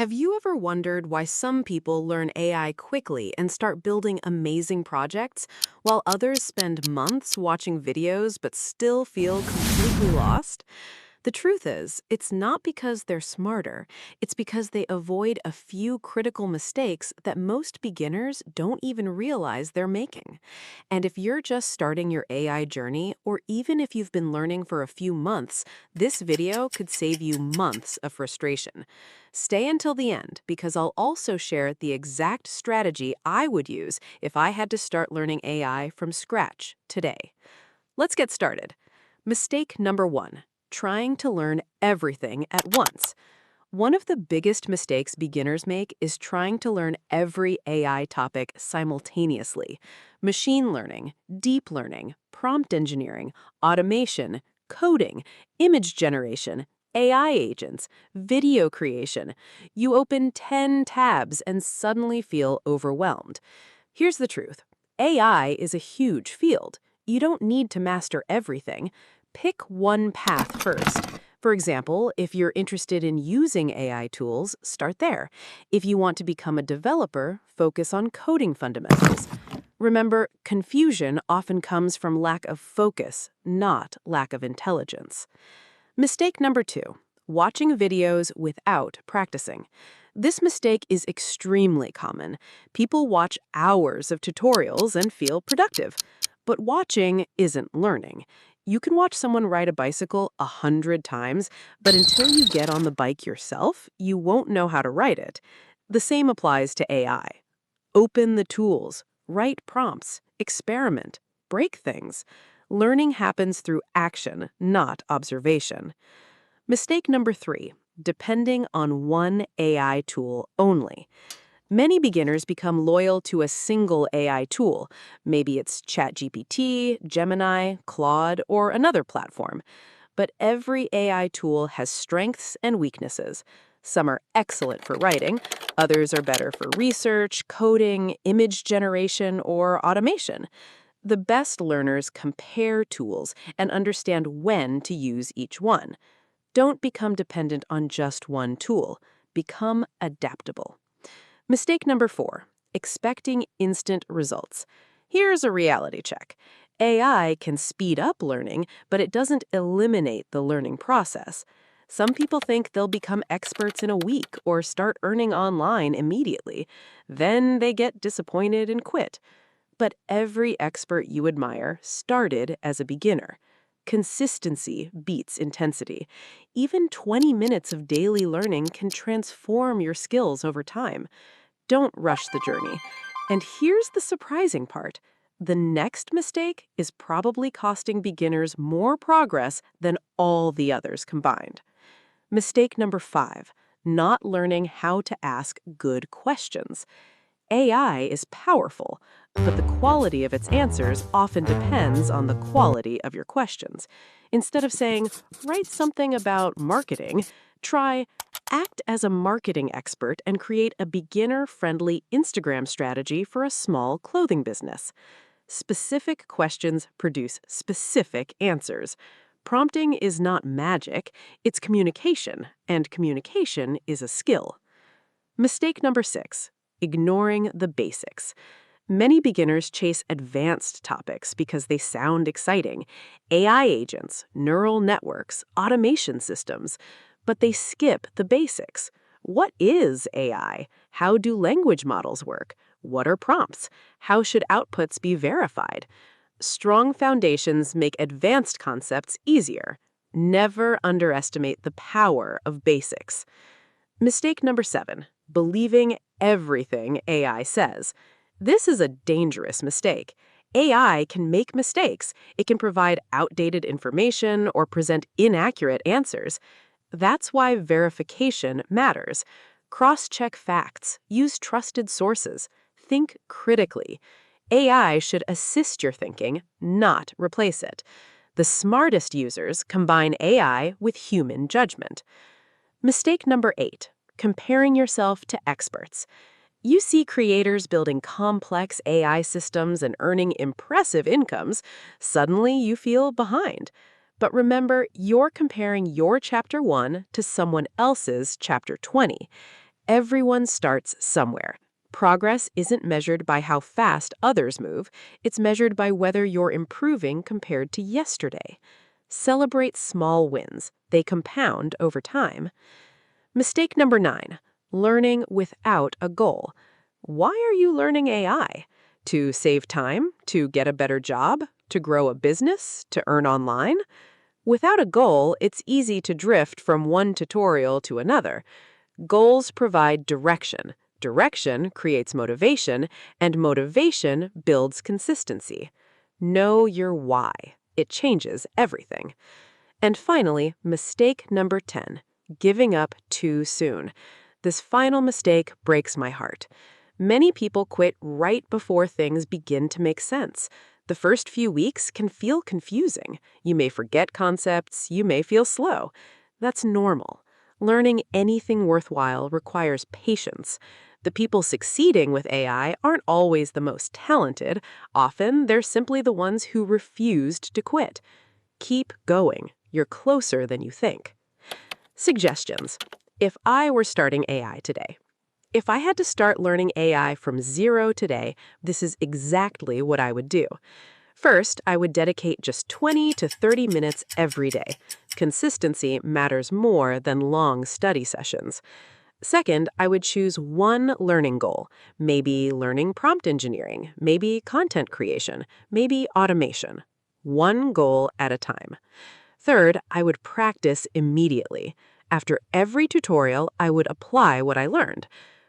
Have you ever wondered why some people learn AI quickly and start building amazing projects, while others spend months watching videos but still feel completely lost? The truth is, it's not because they're smarter, it's because they avoid a few critical mistakes that most beginners don't even realize they're making. And if you're just starting your AI journey, or even if you've been learning for a few months, this video could save you months of frustration. Stay until the end because I'll also share the exact strategy I would use if I had to start learning AI from scratch today. Let's get started. Mistake number one, trying to learn everything at once. One of the biggest mistakes beginners make is trying to learn every AI topic simultaneously. Machine learning, deep learning, prompt engineering, automation, coding, image generation, AI agents, video creation. You open 10 tabs and suddenly feel overwhelmed. Here's the truth. AI is a huge field. You don't need to master everything. Pick one path first. For example, if you're interested in using AI tools, start there. If you want to become a developer, focus on coding fundamentals. Remember, confusion often comes from lack of focus, not lack of intelligence. Mistake number two, watching videos without practicing. This mistake is extremely common. People watch hours of tutorials and feel productive. But watching isn't learning. You can watch someone ride a bicycle 100 times, but until you get on the bike yourself, you won't know how to ride it. The same applies to AI. Open the tools, write prompts, experiment, break things. Learning happens through action, not observation. Mistake number three, depending on one AI tool only. Many beginners become loyal to a single AI tool. Maybe it's ChatGPT, Gemini, Claude, or another platform. But every AI tool has strengths and weaknesses. Some are excellent for writing, others are better for research, coding, image generation, or automation. The best learners compare tools and understand when to use each one. Don't become dependent on just one tool. Become adaptable. Mistake number four, expecting instant results. Here's a reality check. AI can speed up learning, but it doesn't eliminate the learning process. Some people think they'll become experts in a week or start earning online immediately. Then they get disappointed and quit. But every expert you admire started as a beginner. Consistency beats intensity. Even 20 minutes of daily learning can transform your skills over time. Don't rush the journey. And here's the surprising part. The next mistake is probably costing beginners more progress than all the others combined. Mistake number five, not learning how to ask good questions. AI is powerful, but the quality of its answers often depends on the quality of your questions. Instead of saying, write something about marketing, try, act as a marketing expert and create a beginner-friendly Instagram strategy for a small clothing business. Specific questions produce specific answers. Prompting is not magic, it's communication, and communication is a skill. Mistake number six, ignoring the basics. Many beginners chase advanced topics because they sound exciting. AI agents, neural networks, automation systems. But they skip the basics. What is AI? How do language models work? What are prompts? How should outputs be verified? Strong foundations make advanced concepts easier. Never underestimate the power of basics. Mistake number seven, believing everything AI says. This is a dangerous mistake. AI can make mistakes. It can provide outdated information or present inaccurate answers. That's why verification matters. Cross-check facts. Use trusted sources. Think critically. AI should assist your thinking, not replace it. The smartest users combine AI with human judgment. Mistake number eight, comparing yourself to experts. You see creators building complex AI systems and earning impressive incomes. Suddenly, you feel behind. But remember, you're comparing your Chapter 1 to someone else's Chapter 20. Everyone starts somewhere. Progress isn't measured by how fast others move, it's measured by whether you're improving compared to yesterday. Celebrate small wins. They compound over time. Mistake number 9, learning without a goal. Why are you learning AI? To save time? To get a better job? To grow a business? To earn online? Without a goal, it's easy to drift from one tutorial to another. Goals provide direction. Direction creates motivation, and motivation builds consistency. Know your why. It changes everything. And finally, mistake number 10, giving up too soon. This final mistake breaks my heart. Many people quit right before things begin to make sense. The first few weeks can feel confusing. You may forget concepts, you may feel slow. That's normal. Learning anything worthwhile requires patience. The people succeeding with AI aren't always the most talented. Often, they're simply the ones who refused to quit. Keep going. You're closer than you think. Suggestions. If I were starting AI today. If I had to start learning AI from zero today, this is exactly what I would do. First, I would dedicate just 20 to 30 minutes every day. Consistency matters more than long study sessions. Second, I would choose one learning goal, maybe learning prompt engineering, maybe content creation, maybe automation. One goal at a time. Third, I would practice immediately. After every tutorial, I would apply what I learned.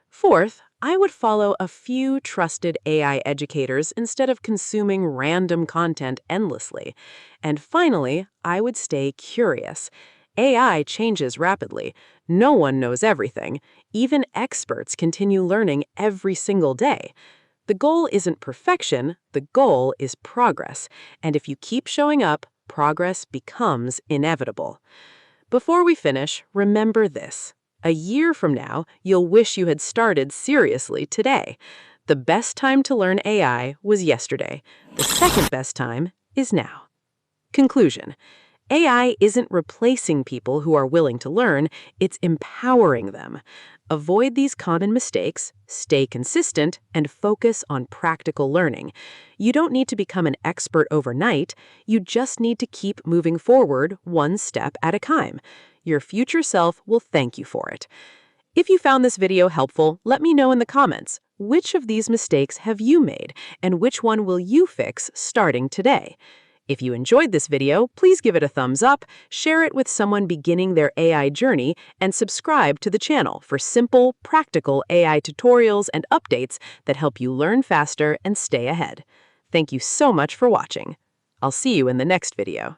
Fourth, I would follow a few trusted AI educators instead of consuming random content endlessly. And finally, I would stay curious. AI changes rapidly. No one knows everything. Even experts continue learning every single day. The goal isn't perfection, the goal is progress. And if you keep showing up, progress becomes inevitable. Before we finish, remember this. A year from now, you'll wish you had started seriously today. The best time to learn AI was yesterday. The second best time is now. Conclusion. AI isn't replacing people who are willing to learn, it's empowering them. Avoid these common mistakes, stay consistent, and focus on practical learning. You don't need to become an expert overnight, you just need to keep moving forward one step at a time. Your future self will thank you for it. If you found this video helpful, let me know in the comments. Which of these mistakes have you made, and which one will you fix starting today? If you enjoyed this video, please give it a thumbs up, share it with someone beginning their AI journey, and subscribe to the channel for simple, practical AI tutorials and updates that help you learn faster and stay ahead. Thank you so much for watching. I'll see you in the next video.